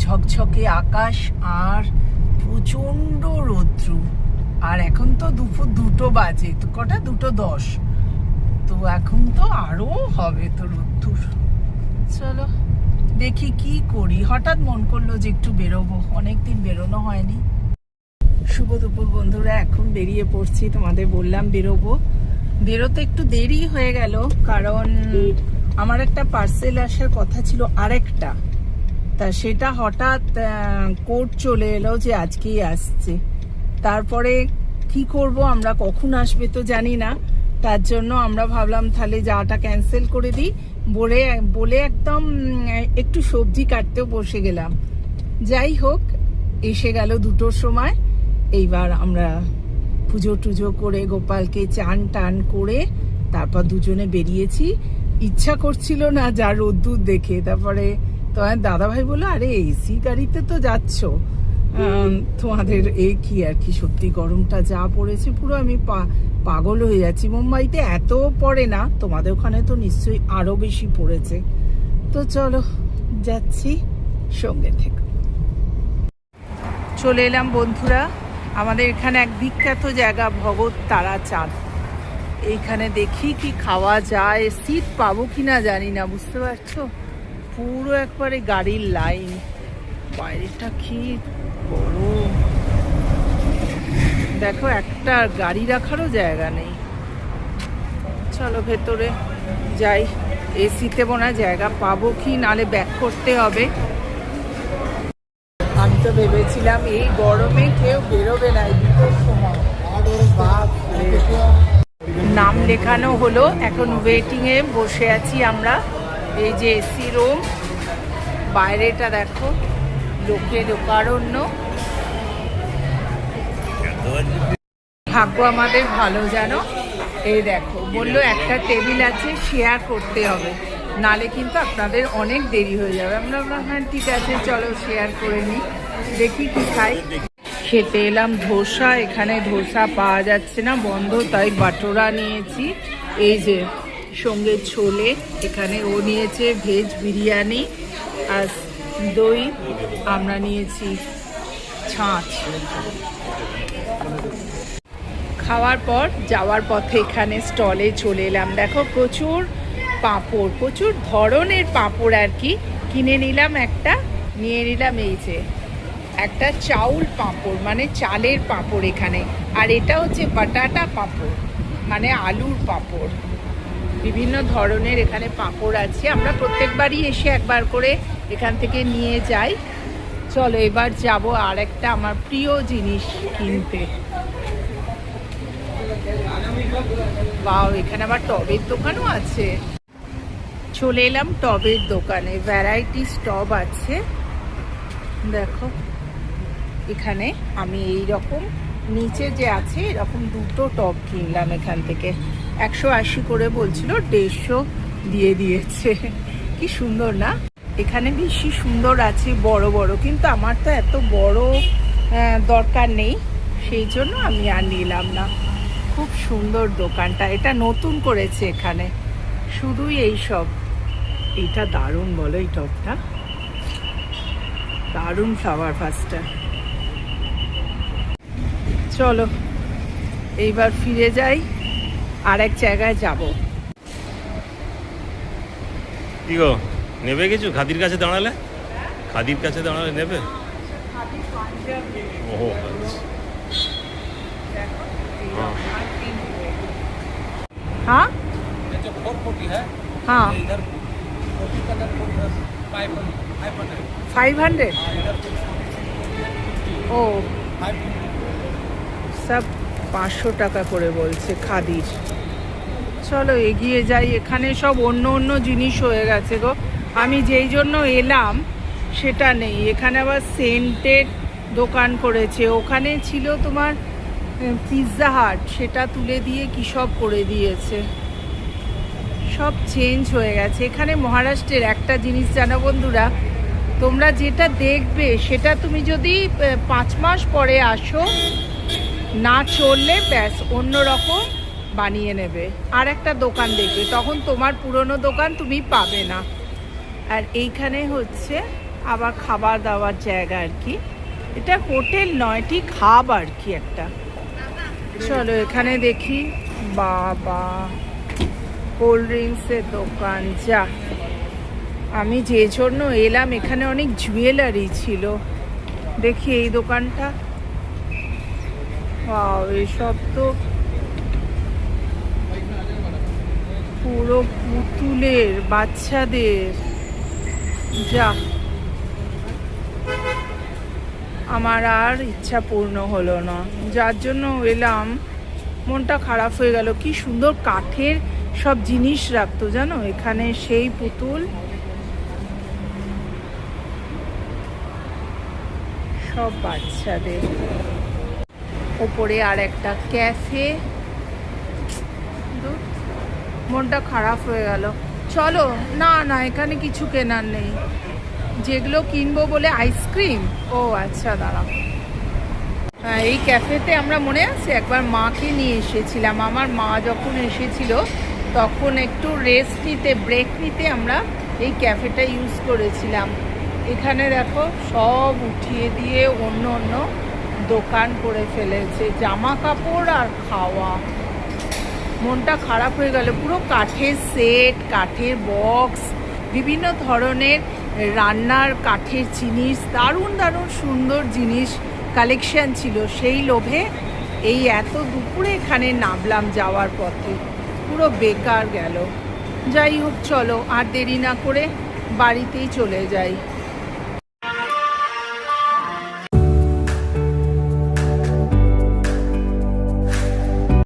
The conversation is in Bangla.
ঝকঝকে আকাশ আর প্রচন্ড রৌদ্র। আর এখন তো দুপুর 2টো বাজে, তো কটা 2:10, তো এখন তো আরো হবে তো রৌদ্র। চলো দেখি কি করি, হঠাৎ মন করলো যে একটু বেরোবো, অনেকদিন বেরোনো হয়নি। শুভ দুপুর বন্ধুরা, এখন বেরিয়ে পড়ছি, তোমাদের বললাম বেরোতে একটু দেরি হয়ে গেল, কারণ আমার একটা পার্সেল আসার কথা ছিল আরেকটা, তা সেটা হঠাৎ কোড চলে এলো যে আজকেই আসছে। তারপরে কি করব, আমরা কখন আসবে তো জানি না, তার জন্য আমরা ভাবলাম তাহলে যাওয়াটা ক্যান্সেল করে দিই বলে একদম একটু সবজি কাটতেও বসে গেলাম। যাই হোক, এসে গেল 2টোর সময়। এইবার আমরা পুজো টুজো করে গোপালকে চান টান করে তারপর দুজনে বেরিয়েছি। ইচ্ছা করছিল না যা রোদ্দুর দেখে, তারপরে তোমার দাদাভাই বললো, আরে এসি গাড়িতে তো যাচ্ছ, তোমাদের এই কি আর কি, সত্যি গরমটা যা পড়েছে পুরো আমি পাগল হয়ে যাচ্ছি। মুম্বাইতে এত পড়ে না, তোমাদের ওখানে তো নিশ্চয়ই আরো বেশি পড়েছে। তো চলো যাচ্ছি, সঙ্গে থেকে। চলে এলাম বন্ধুরা আমাদের এখানে এক বিখ্যাত জায়গা ভগৎ তারা চাঁদ। এইখানে দেখি কি খাওয়া যায়, সিট পাবো কিনা জানি না, বুঝতে পারছো, পুরো একবারে গাড়ির লাইন, বাইরেটা কি বড়, দেখো একটা গাড়ি রাখারও জায়গা নেই। চলো ভেতরে যাই, এসিতে মনে হয় জায়গা পাবো কি, নালে ব্যাক করতে হবে। আমি তো ভেবেছিলাম এই গরমে কেউ বেরোবে না, এই 2টোর সময়। নাম লেখানো হলো, এখন ওয়েটিং এ বসে আছি আমরা। এই যে এসি রুম, বাইরেটা দেখো, লোকে লোকারণ্য। ভাগ্য আমাদের ভালো জানো, এই দেখো বললো একটা টেবিল আছে, শেয়ার করতে হবে, নালে কিন্তু আপনাদের অনেক দেরি হয়ে যাবে। আমরা হ্যাঁ ঠিক আছে চলো শেয়ার করে নিই, দেখি কি খাই। খেতে এলাম ধোসা, এখানে ধোসা পাওয়া যাচ্ছে না, বন্ধ, তাই বাটোরা নিয়েছি। এই যে সঙ্গে ছোলে, এখানে ও নিয়েছে ভেজ বিরিয়ানি আর দই, আমরা নিয়েছি ছাঁচ। খাওয়ার পর যাওয়ার পথে এখানে স্টলে চলে এলাম, দেখো প্রচুর পাঁপড়, প্রচুর ধরনের পাঁপড় আর কি। কিনে নিলাম একটা, নিয়ে নিলাম এই যে একটা চাউল পাঁপড়, মানে চালের পাঁপড় এখানে, আর এটা হচ্ছে বাটাটা পাঁপড়, মানে আলুর পাঁপড়। বিভিন্ন ধরনের এখানে পাঁপড় আছে, আমরা প্রত্যেকবারই এসে একবার করে এখান থেকে নিয়ে যাই। চলো এবার যাব আর একটা আমার প্রিয় জিনিস কিনতে। বাও, এখানে আবার টবের দোকানও আছে। চলে এলাম টবের দোকানে, ভ্যারাইটিস টব আছে দেখো। এখানে আমি এই রকম নিচে যে আছে এরকম 2টো টব কিনলাম এখান থেকে, 180 করে বলছিল, 150 দিয়ে দিয়েছে। কি সুন্দর না, এখানে বেশি সুন্দর আছে বড় বড়, কিন্তু আমার তো এত বড় দরকার নেই, সেই জন্য আমি আর নিলাম না। খুব সুন্দর দোকানটা, এটা নতুন করেছে এখানে, শুধুই এই সব। এটা দারুণ বলো, এই টবটা দারুণ, ফ্লাওয়ার ভাসটা। চলো এইবার ফিরে যাই, আর এক জায়গায় যাব। কি গো, নেবে কিছু? খাদির কাছে দাঁড়ালে নেবে? ও हाँ हाँ 500 ও সব 500 টাকা করে বলছে খাদির। চলো এগিয়ে যাই, এখানে সব অন্য অন্য জিনিস হয়ে গেছে গো, আমি যেই জন্য এলাম সেটা নেই। এখানে আবার সেন্টের দোকান করেছে, ওখানে ছিল তোমার পিৎজা হাট, সেটা তুলে দিয়ে কি সব করে দিয়েছে, সব চেঞ্জ হয়ে গেছে। এখানে মহারাষ্ট্রের একটা জিনিস জানো বন্ধুরা, তোমরা যেটা দেখবে সেটা তুমি যদি 5 মাস পরে আসো, না চললে ব্যাস অন্যরকম বানিয়ে নেবে, আর একটা দোকান দেখবে, তখন তোমার পুরনো দোকান তুমি পাবে না। আর এইখানে হচ্ছে আবার খাবার দাবার জায়গা আর কি। এটা হোটেল নয়, ঠিক হাব আর কি একটা। চলো এখানে দেখি। বাবা, কোল্ড ড্রিঙ্কসের দোকান। যা, আমি যে জন্য এলাম, এখানে অনেক জুয়েলারি ছিল। দেখি এই দোকানটা। ওয়াও, এসব তো পুরো পুতুলের, বাচ্চাদের। যা, আমার আর ইচ্ছা পূর্ণ হলো না, যার জন্য এলাম মনটা খারাপ হয়ে গেল। কি সুন্দর কাঠের সব জিনিস রাখতো জানো এখানে, সেই পুতুল সব বাচ্চাদের। ওপরে আর একটা ক্যাফে। মনটা খারাপ হয়ে গেল। চলো, না না, এখানে কিছু কেনার নেই। যেগুলো কিনবো বলে আইসক্রিম। ও আচ্ছা, দাঁড়াও। হ্যাঁ, এই ক্যাফেতে আমরা মনে আছে একবার মাকে নিয়ে এসেছিলাম। আমার মা যখন এসেছিল তখন একটু রেস্ট নিতে, ব্রেক নিতে আমরা এই ক্যাফেটা ইউজ করেছিলাম। এখানে দেখো সব উঠিয়ে দিয়ে অন্য অন্য দোকান করে ফেলেছে, জামা কাপড় আর খাওয়া। মনটা খারাপ হয়ে গেল। পুরো কাঠের সেট, কাঠের বক্স, বিভিন্ন ধরনের রান্নার কাঠের জিনিস, দারুণ দারুণ সুন্দর জিনিস কালেকশন ছিল। সেই লোভে এই এত দুপুরে এখানে নামলাম যাওয়ার পথে, পুরো বেকার গেল। যাই হোক, চলো আর দেরি না করে বাড়িতেই চলে যাই।